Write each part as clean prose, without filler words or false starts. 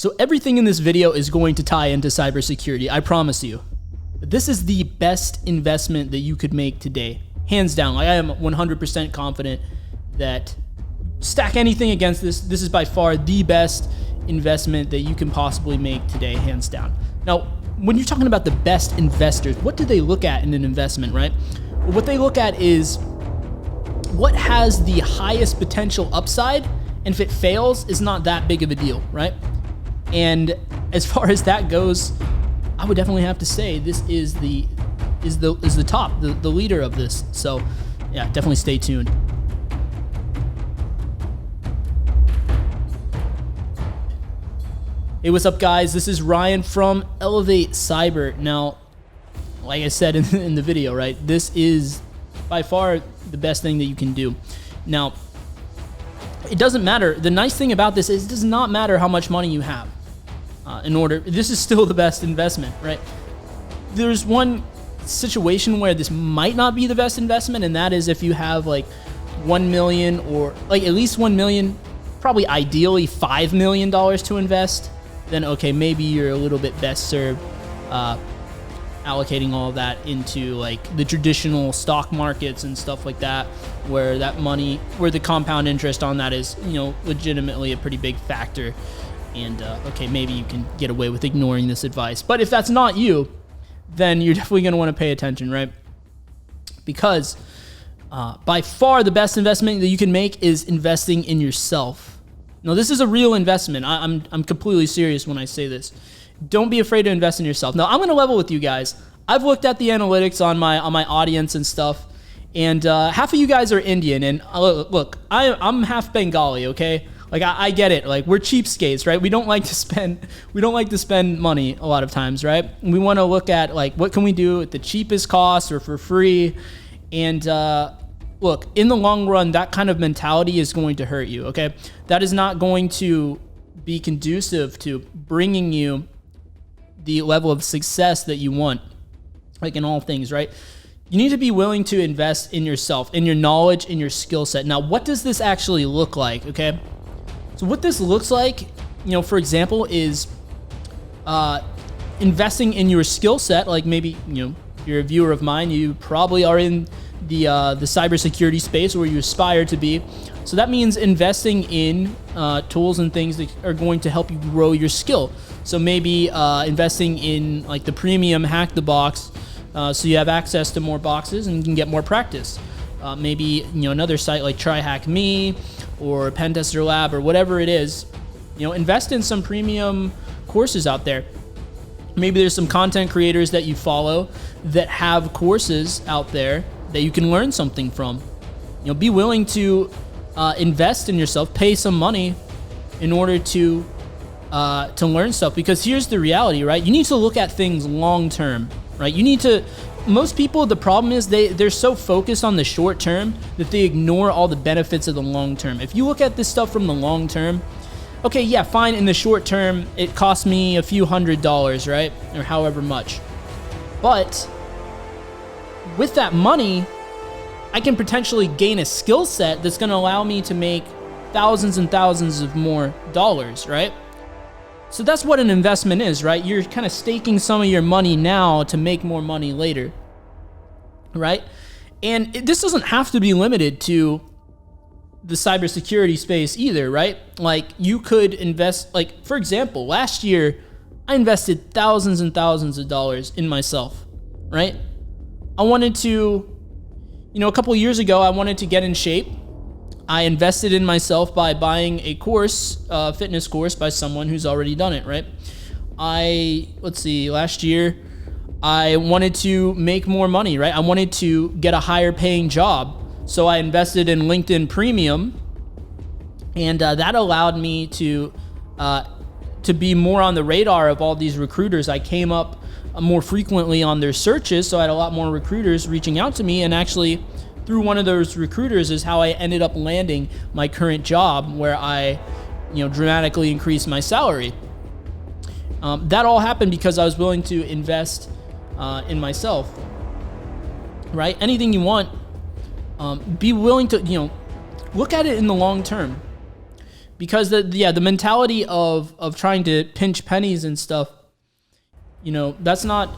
So everything in this video is going to tie into cybersecurity, I promise you. This is the best investment that you could make today. Hands down. Like, I am 100% confident that stack anything against this. This is by far the best investment that you can possibly make today, hands down. Now, when you're talking about the best investors, what do they look at in an investment, right? Well, what they look at is what has the highest potential upside, and if it fails, is not that big of a deal, right? And as far as that goes, I would definitely have to say this is the top, the leader of this. So yeah, definitely stay tuned. Hey, what's up, guys? This is Ryan from Elevate Cyber. Now, like I said in the video, right, this is by far the best thing that you can do. Now, it doesn't matter. The nice thing about this is it does not matter how much money you have. This is still the best investment, right? There's one situation where this might not be the best investment, and that is if you have like 1 million or like at least 1 million, probably ideally $5 million to invest, then okay, maybe you're a little bit best served allocating all of that into like the traditional stock markets and stuff like that, where the compound interest on that is, legitimately a pretty big factor. And okay, maybe you can get away with ignoring this advice. But if that's not you, then you're definitely going to want to pay attention, right? Because by far the best investment that you can make is investing in yourself. Now, this is a real investment. I'm completely serious when I say this. Don't be afraid to invest in yourself. Now, I'm going to level with you guys. I've looked at the analytics on my audience and stuff, and half of you guys are Indian. And look, I'm half Bengali, okay? Like, I get it. Like, we're cheapskates, right? We don't like to spend money a lot of times, right? We want to look at like what can we do at the cheapest cost or for free. And look, in the long run, that kind of mentality is going to hurt you, okay? That is not going to be conducive to bringing you the level of success that you want, like in all things, right? You need to be willing to invest in yourself, in your knowledge, in your skill set. Now, what does this actually look like, okay? So what this looks like, for example, is investing in your skill set. Like maybe, if you're a viewer of mine, you probably are in the cybersecurity space where you aspire to be. So that means investing in tools and things that are going to help you grow your skill. So maybe investing in like the premium Hack the Box, so you have access to more boxes and you can get more practice. Maybe another site like TryHackMe or Pentester Lab or whatever it is. Invest in some premium courses out there. Maybe there's some content creators that you follow that have courses out there that you can learn something from. Be willing to invest in yourself, pay some money in order to learn stuff. Because here's the reality, right? You need to look at things long term, right? Most people, the problem is they're so focused on the short term that they ignore all the benefits of the long term. If you look at this stuff from the long term, okay, yeah, fine, in the short term, it cost me a few $100s, right? Or however much. But with that money, I can potentially gain a skill set that's going to allow me to make thousands and thousands of more dollars, right? So that's what an investment is, right? You're kind of staking some of your money now to make more money later, right? And this doesn't have to be limited to the cybersecurity space either, right? Like you could invest, like for example, last year, I invested thousands and thousands of dollars in myself, right? I wanted to, a couple of years ago, I wanted to get in shape. I invested in myself by buying a course, fitness course by someone who's already done it, right? Last year, I wanted to make more money, right? I wanted to get a higher paying job. So I invested in LinkedIn Premium, and that allowed me to be more on the radar of all these recruiters. I came up more frequently on their searches, so I had a lot more recruiters reaching out to me, and actually through one of those recruiters is how I ended up landing my current job, where I, dramatically increased my salary. That all happened because I was willing to invest in myself, right? Anything you want, be willing to, look at it in the long term. because the mentality of trying to pinch pennies and stuff, you know, that's not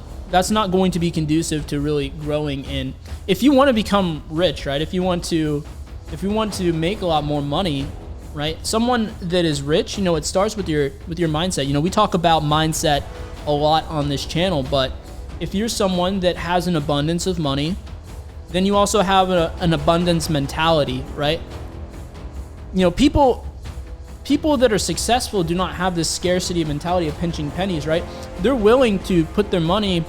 going to be conducive to really growing. And if you want to become rich, right? If you want to make a lot more money, right? Someone that is rich, you know, it starts with your mindset. You know, we talk about mindset a lot on this channel, but if you're someone that has an abundance of money, then you also have an abundance mentality, right? You know, people that are successful do not have this scarcity mentality of pinching pennies, right? They're willing to put their money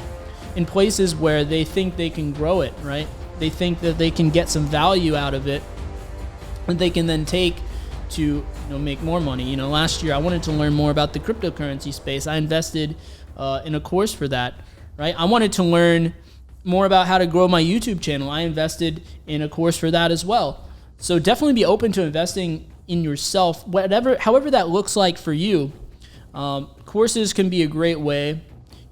in places where they think they can grow it, right? They think that they can get some value out of it, and they can then take to, you know, make more money. You know, last year I wanted to learn more about the cryptocurrency space. I invested in a course for that, right? I wanted to learn more about how to grow my YouTube channel. I invested in a course for that as well. So definitely be open to investing in yourself, however that looks like for you. Courses can be a great way.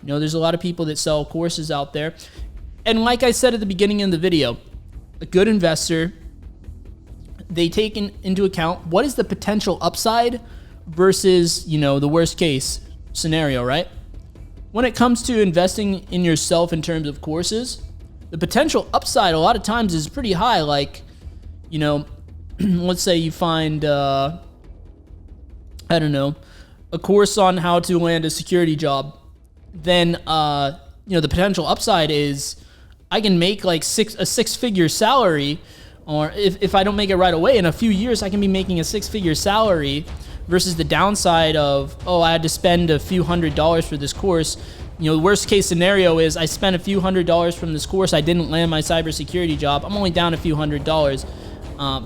You know, there's a lot of people that sell courses out there. And like I said at the beginning of the video, a good investor, they take into account what is the potential upside versus, you know, the worst case scenario, right? When it comes to investing in yourself in terms of courses, the potential upside a lot of times is pretty high. Like, you know, let's say you find, I don't know, a course on how to land a security job. Then, you know, the potential upside is I can make like a six-figure salary, or if I don't make it right away, in a few years I can be making a six-figure salary, versus the downside of, oh, I had to spend a few $100s for this course. You know, the worst case scenario is I spent a few $100s from this course, I didn't land my cybersecurity job, I'm only down a few $100.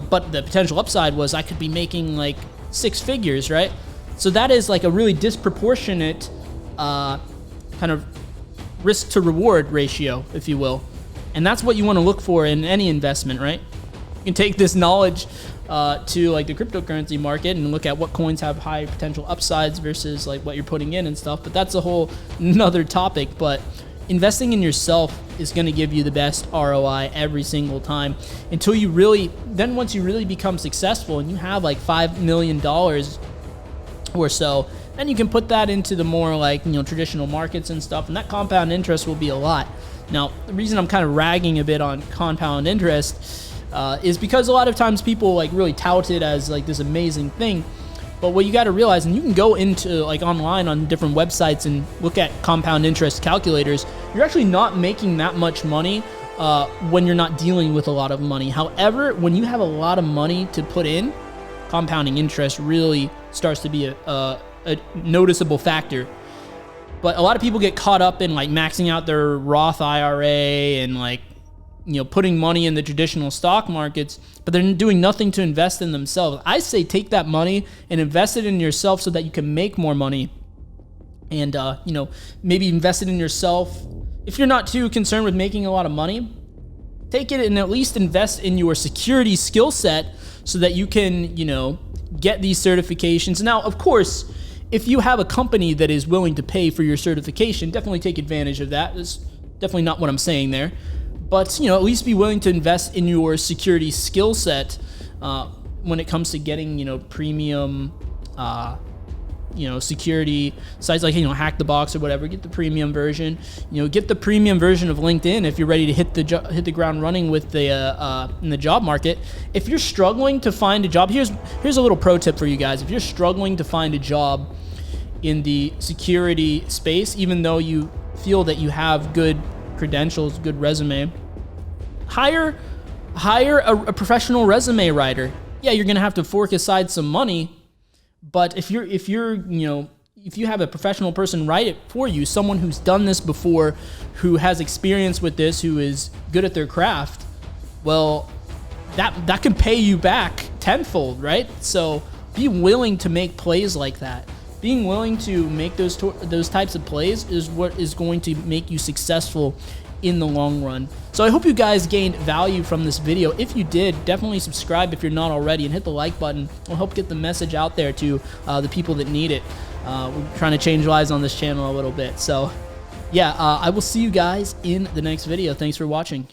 But the potential upside was I could be making like six figures, right? So that is like a really disproportionate kind of risk to reward ratio, if you will. And that's what you want to look for in any investment, right? You can take this knowledge to like the cryptocurrency market and look at what coins have high potential upsides versus like what you're putting in and stuff. But that's a whole another topic. But investing in yourself is going to give you the best ROI every single time until you really, then once you really become successful and you have like $5 million or so, then you can put that into the more like, you know, traditional markets and stuff, and that compound interest will be a lot. Now, the reason I'm kind of ragging a bit on compound interest is because a lot of times people like really tout it as like this amazing thing. But what you got to realize, and you can go into like online on different websites and look at compound interest calculators, you're actually not making that much money when you're not dealing with a lot of money. However, when you have a lot of money to put in, compounding interest really starts to be a noticeable factor. But a lot of people get caught up in like maxing out their Roth IRA and like, you know, putting money in the traditional stock markets, but they're doing nothing to invest in themselves. I say take that money and invest it in yourself so that you can make more money. And, you know, maybe invest it in yourself. If you're not too concerned with making a lot of money, take it and at least invest in your security skill set so that you can, you know, get these certifications. Now, of course, if you have a company that is willing to pay for your certification, definitely take advantage of that. That's definitely not what I'm saying there. But, you know, at least be willing to invest in your security skill set when it comes to getting, you know, premium, you know, security sites like, you know, Hack the Box or whatever. Get the premium version. You know, get the premium version of LinkedIn if you're ready to hit the ground running with the in the job market. If you're struggling to find a job, here's a little pro tip for you guys. If you're struggling to find a job in the security space, even though you feel that you have good credentials, good resume, hire a professional resume writer. Yeah, you're gonna have to fork aside some money, but if you have a professional person write it for you, someone who's done this before, who has experience with this, who is good at their craft, well, that can pay you back tenfold, right? So be willing to make plays like that. Being willing to make those types of plays is what is going to make you successful in the long run. So I hope you guys gained value from this video. If you did, definitely subscribe if you're not already, and hit the like button. We'll help get the message out there to the people that need it. We're trying to change lives on this channel a little bit. So yeah, I will see you guys in the next video. Thanks for watching.